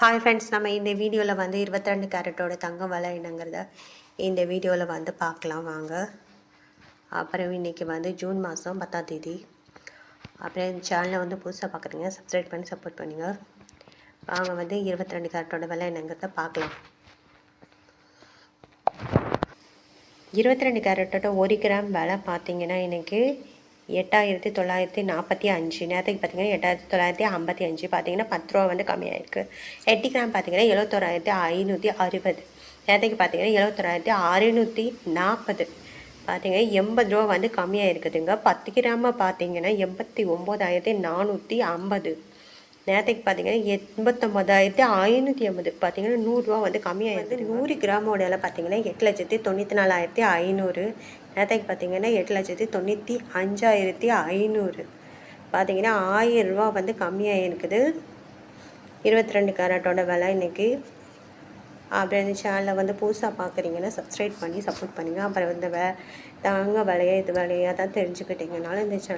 Hi friends, நம்ம இந்த வீடியோவில் வந்து 22 கேரட்டோட தங்கம் விலை என்னங்கிறத இந்த வீடியோவில் வந்து பார்க்கலாம் வாங்க. அப்புறம் இன்றைக்கி வந்து ஜூன் மாதம் 10ஆம் தேதி. அப்புறம் இந்த சேனலை வந்து புதுசாக பார்க்குறீங்க, சப்ஸ்கிரைப் பண்ணி சப்போர்ட் பண்ணுங்கள். வாங்க வந்து 22 கேரட்டோட விலை என்னங்கிறத பார்க்கலாம். 22 கேரட்டோட 1 கிராம் விலை பார்த்தீங்கன்னா இன்றைக்கி 8,945. நேரத்துக்கு பார்த்தீங்கன்னா 8,955. பார்த்தீங்கன்னா 10 ரூபா வந்து கம்மியாயிருக்கு. 8 கிராம் பார்த்தீங்கன்னா 71,560. நேரத்துக்கு பார்த்தீங்கன்னா 71,640. பார்த்தீங்கன்னா 80 ரூபா வந்து கம்மியாக இருக்குதுங்க. 10 கிராம பார்த்தீங்கன்னா 89,450. நேரத்துக்கு பார்த்தீங்கன்னா 89,580. பார்த்தீங்கன்னா 100 வந்து கம்மியாக இருக்குது. 100 கிராமோட விலை பார்த்தீங்கன்னா 8,94,500. நேரத்துக்கு பார்த்தீங்கன்னா 8,95,500. பார்த்தீங்கன்னா 1000 வந்து கம்மியாக இருக்குது 22 கேரட்டோட விலை இன்றைக்கி. அப்புறம் இந்த சேனலில் வந்து புதுசாக பார்க்குறீங்கன்னா சப்ஸ்கிரைப் பண்ணி சப்போர்ட் பண்ணுங்கள். அப்புறம் இந்த தங்க விலையை இது விலையாக தான் தெரிஞ்சுக்கிட்டிங்கனால இந்த சேனல்